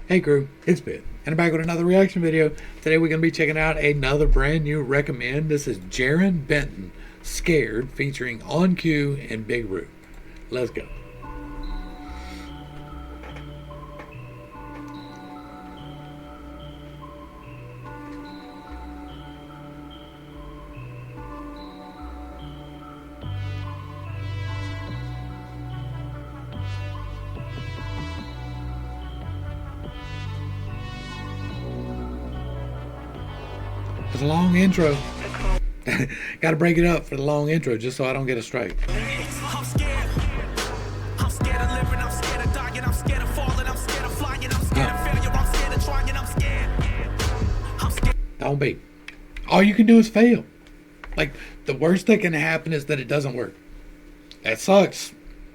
Hey crew, it's Pitt, and I'm back with another reaction video. Today we're going to be checking out another brand new recommend. This is Jarren Benton, Scared, featuring Oncue and Big Rube. Let's go. It's a long intro. Gotta break it up for the long intro just so I don't get a strike. I'm scared. I'm scared of living, I'm scared of dying, I'm scared of falling, I'm scared of flying, I'm scared of failure, I'm scared of trying, I'm scared. I'm scared. Don't be. All you can do is fail. Like, the worst that can happen is that it doesn't work. That sucks.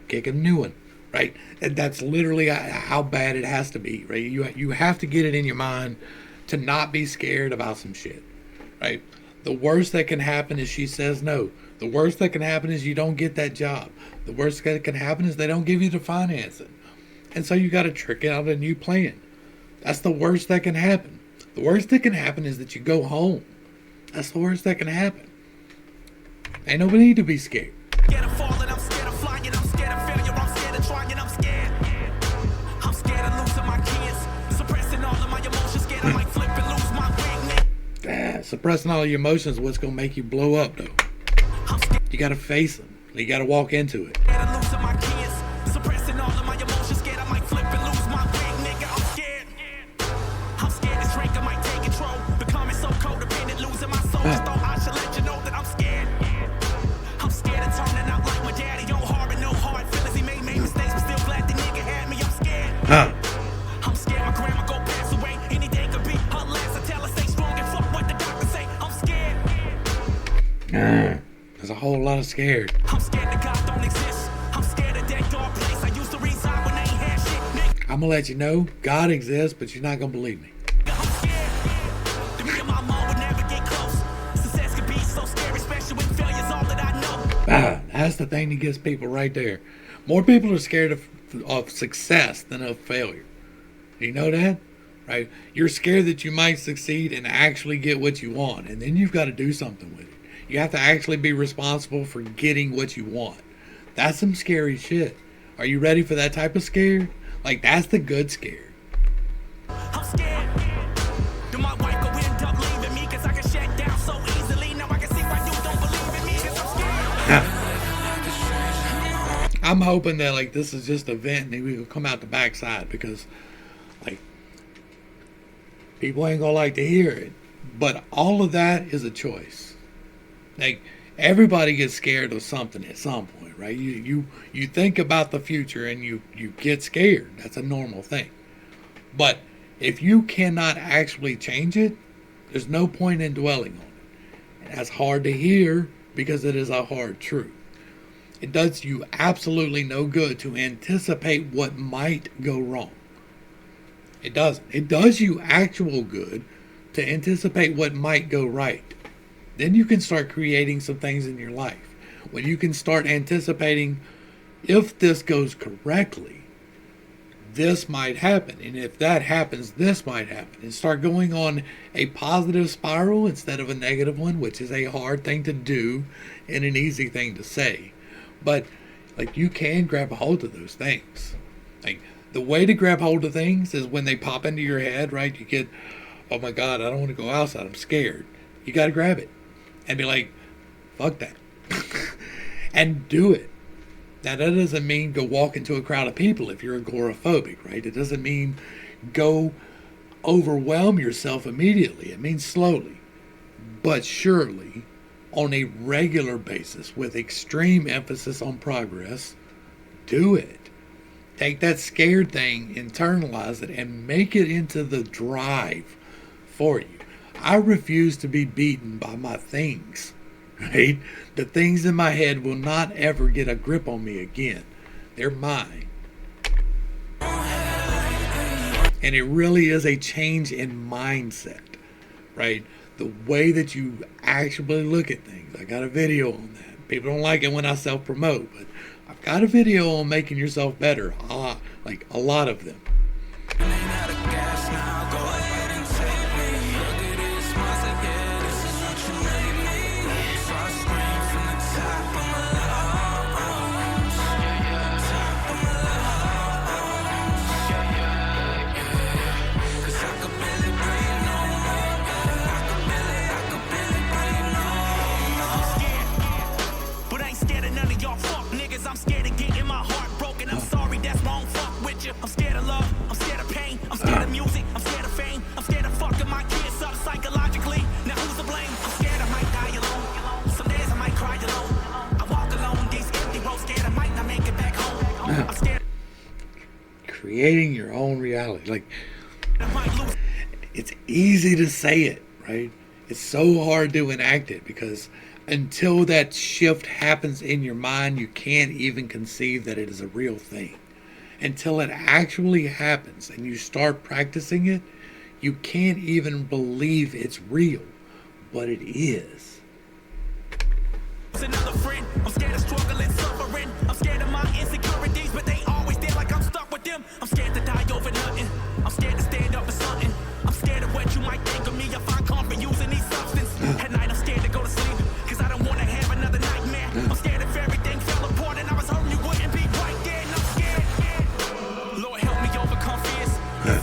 Kick a new one, right? And that's literally how bad it has to be, right? You have to get it in your mind to not be scared about some shit, right? The worst that can happen is she says no. The worst that can happen is you don't get that job. The worst that can happen is they don't give you the financing. And so you got to trick out a new plan. That's the worst that can happen. The worst that can happen is that you go home. That's the worst that can happen. Ain't nobody need to be scared. Scared of falling, I'm scared of flying, I'm scared of failure, I'm scared of trying, I'm scared. I'm scared of losing my kids, suppressing all of my emotions, scared I might flip and lose my wing. Suppressing all your emotions is what's going to make you blow up, though. You got to face them. You got to walk into it. Scared of losing my kids, suppressing all of my emotions, scared I might flip and lose my wing, nigga, I'm scared. I'm scared this drink I might take control, becoming so codependent, losing my soul, just thought I should let you know that I'm scared. I'm scared of turning out like my daddy, no hard and no hard feelings, he made mistakes, but still glad the nigga had me, I'm scared. I'm scared my grandma go pass away, any day could be her last, I tell her stay strong and fuck what the doctor say, I'm scared. There's a whole lot of scared. I'm scared that God don't exist, I'm scared of that dark place I used to reside when they ain't had shit, nigga. I'm going to let you know God exists, but you're not going to believe me. I'm scared that me and my mom would never get close. Success could be so scary, especially when failure's all that I know. That's the thing that gets people right there. More people are scared of success than of failure. Do you know that? Right? You're scared that you might succeed and actually get what you want, and then you've got to do something with it. You have to actually be responsible for getting what you want. That's some scary shit. Are you ready for that type of scare? Like, that's the good scare. I'm scared that my wife go end up leaving me, cause I can shut down so easily. Now I can see why you don't believe in me, cause I'm scared. I'm hoping that, like, this is just a vent and we will come out the backside, because, like, people ain't gonna like to hear it. But all of that is a choice. Like, everybody gets scared of something at some point, right? You think about the future and you get scared. That's a normal thing. But if you cannot actually change it, there's no point in dwelling on it. And that's hard to hear because it is a hard truth. It does you absolutely no good to anticipate what might go wrong. It doesn't. It does you actual good to anticipate what might go right. Then you can start creating some things in your life. When you can start anticipating, if this goes correctly, this might happen. And if that happens, this might happen. And start going on a positive spiral instead of a negative one, which is a hard thing to do and an easy thing to say. But, like, you can grab a hold of those things. Like, the way to grab hold of things is when they pop into your head, right? You get, oh my God, I don't want to go outside, I'm scared. You got to grab it and be like, fuck that. And do it. Now, that doesn't mean go walk into a crowd of people if you're agoraphobic, right? It doesn't mean go overwhelm yourself immediately. It means slowly, but surely, on a regular basis, with extreme emphasis on progress, do it. Take that scared thing, internalize it, and make it into the drive for you. I refuse to be beaten by my things, right? The things in my head will not ever get a grip on me again. They're mine. And it really is a change in mindset, right? The way that you actually look at things. I got a video on that. People don't like it when I self-promote, but I've got a video on making yourself better. Like a lot of them. creating your own reality. Like, I might lose. it's easy to say it, right? It's so hard to enact it because until that shift happens in your mind, you can't even conceive that it is a real thing. Until it actually happens and you start practicing it, you can't even believe it's real, but it is. Another friend. I'm scared of struggling, suffering. I'm scared of my insecurities, but they always there like I'm stuck with them. I'm scared to die over nothing. I'm scared to stand up for something. I'm scared of what you might think of me if I comfort using these substances. At night I'm scared to go to sleep, cause I don't want to have another nightmare. I'm scared if everything fell apart and I was hoping you wouldn't be right there, and I'm scared. Lord help me overcome fears.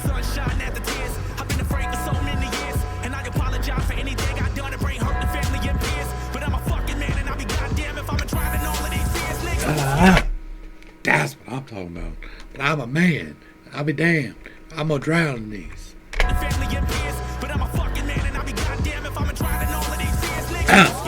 Sunshine after tears. I've been afraid for so many years, and I apologize for anything I done to bring hurt to family and peers. But I'm a fucking man, and I'll be goddamn if I'm driving all of these years, nigga. That's what I'm talking about. But I'm a man. I'll be damned. I'm gonna drown in these. Family and peers, but I'm a fucking man, and I'll be goddamn if I'm driving all of these years, nigga.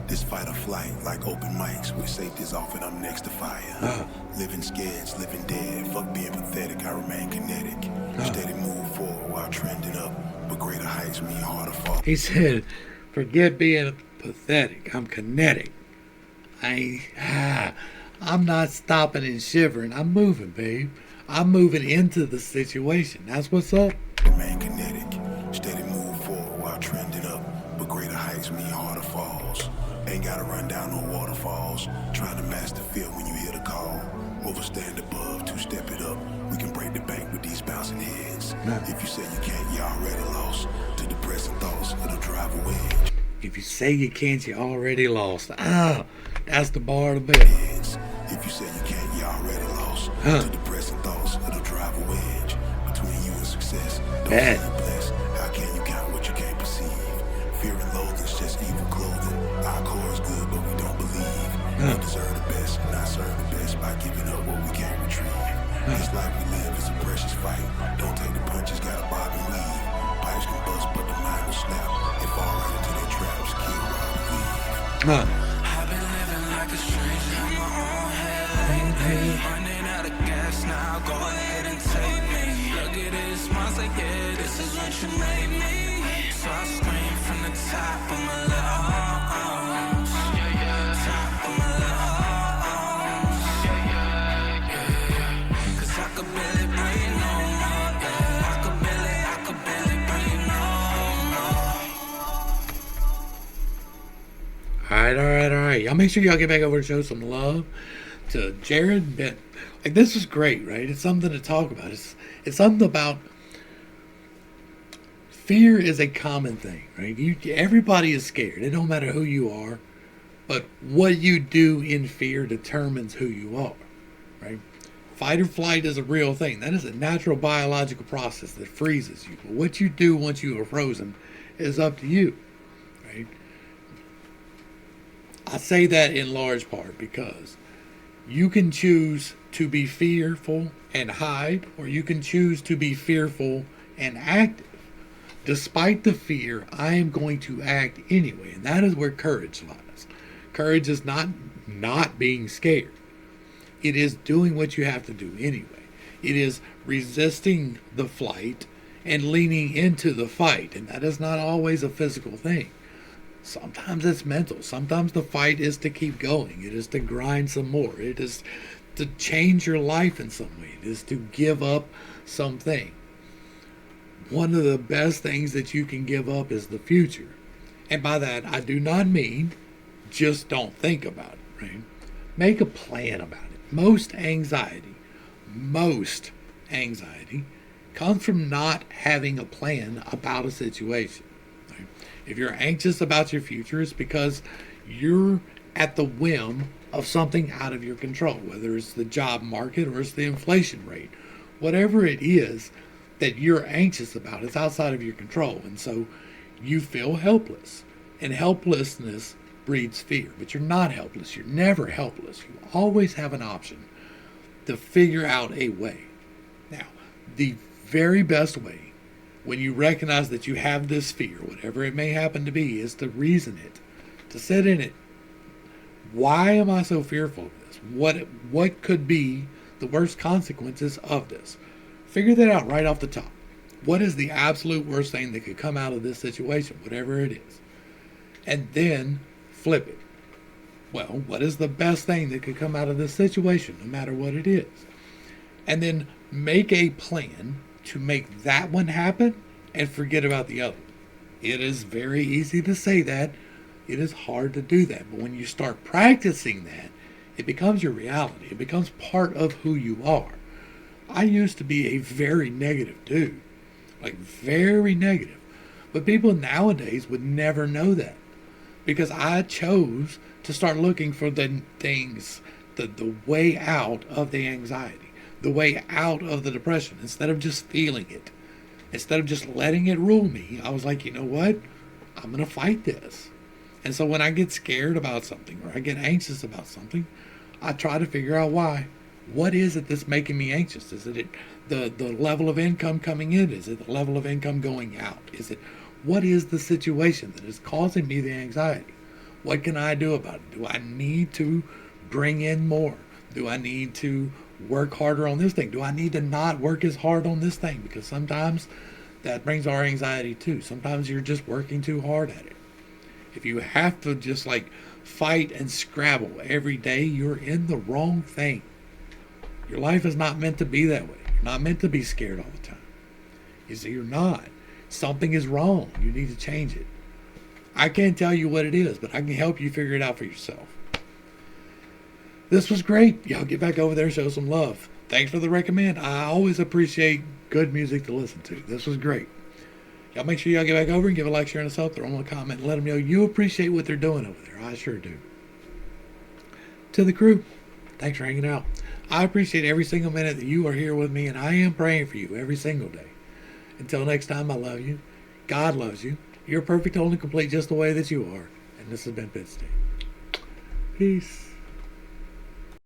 This fight or flight, like open mics, with safety's off and I'm next to fire. Living scared, living dead, fuck being pathetic, I remain kinetic. Steady move forward while trending up, but greater heights mean harder fall. He said, forget being pathetic. I'm kinetic. I'm not stopping and shivering. I'm moving, babe. I'm moving into the situation. That's what's up. Remain kinetic, steady move forward while trending up, but greater heights mean harder falls. Ain't gotta run down no waterfalls. Trying to master feel when you hear the call. Overstand above, two-step it up. We can break the bank with these bouncing heads. If you say you can't, you already lost. To depressing thoughts, it'll drive a wedge. If you say you can't, you already lost. That's the bar to bed. If you say you can't, you already lost. To depressing thoughts, it'll drive a wedge. Between you and success, don't say you're blessed. How can you count what you can't perceive? Fear and loathing's just evil clothing. Our core is good, but we don't believe. We deserve the best, not serve the best by giving up what we can't retrieve. This life we live is a precious fight. Don't take the punches, gotta bob and weave. Pipes can bust, but the mind will snap. They fall right into their traps, kill, rob, and leave. I've been living like a stranger in my own head. Running out of gas now, go ahead and take me. Look at this, mom say, yeah, this is what you made me. So I scream from the top of my lungs. Top of my lungs. Cause I could barely breathe no more. I could barely breathe no more. All right. Y'all make sure y'all get back over and show some love to Jarren and Benton. Like, this is great, right? It's something to talk about. It's something about fear is a common thing, right? Everybody is scared. It don't matter who you are, but what you do in fear determines who you are, right? Fight or flight is a real thing. That is a natural biological process that freezes you. But what you do once you are frozen is up to you, right? I say that in large part because you can choose to be fearful and hide, or you can choose to be fearful and active. Despite the fear, I am going to act anyway. And that is where courage lies. Courage is not being scared. It is doing what you have to do anyway. It is resisting the flight and leaning into the fight. And that is not always a physical thing. Sometimes it's mental. Sometimes the fight is to keep going. It is to grind some more. It is to change your life in some way. It is to give up something. One of the best things that you can give up is the future. And by that, I do not mean just don't think about it, right? Make a plan about it. Most anxiety comes from not having a plan about a situation. Right? If you're anxious about your future, it's because you're at the whim of something out of your control, whether it's the job market or it's the inflation rate, whatever it is that you're anxious about, it's outside of your control. And so you feel helpless. And helplessness breeds fear. But you're not helpless. You're never helpless. You always have an option to figure out a way. Now, the very best way, when you recognize that you have this fear, whatever it may happen to be, is to reason it, to sit in it. Why am I so fearful of this? What could be the worst consequences of this? Figure that out right off the top. What is the absolute worst thing that could come out of this situation, whatever it is? And then flip it. Well, what is the best thing that could come out of this situation, no matter what it is? And then make a plan to make that one happen and forget about the other. It is very easy to say that. It is hard to do that. But when you start practicing that, it becomes your reality. It becomes part of who you are. I used to be a very negative dude. Like, very negative. But people nowadays would never know that. Because I chose to start looking for the things, the way out of the anxiety, the way out of the depression, instead of just feeling it. Instead of just letting it rule me, I was like, you know what? I'm going to fight this. And so when I get scared about something or I get anxious about something, I try to figure out why. What is it that's making me anxious? Is it the level of income coming in? Is it the level of income going out? What is the situation that is causing me the anxiety? What can I do about it? Do I need to bring in more? Do I need to work harder on this thing? Do I need to not work as hard on this thing? Because sometimes that brings our anxiety too. Sometimes you're just working too hard at it. If you have to just like fight and scrabble every day, you're in the wrong thing. Your life is not meant to be that way. You're not meant to be scared all the time. You see, you're not. Something is wrong. You need to change it. I can't tell you what it is, but I can help you figure it out for yourself. This was great. Y'all get back over there, show some love. Thanks for the recommend. I always appreciate good music to listen to. This was great. Y'all make sure y'all get back over and give a like, share, and a sub. Throw them a comment and let them know you appreciate what they're doing over there. I sure do. To the crew, thanks for hanging out. I appreciate every single minute that you are here with me, and I am praying for you every single day. Until next time, I love you. God loves you. You're perfect, whole, and complete just the way that you are. And this has been Pitt State. Peace.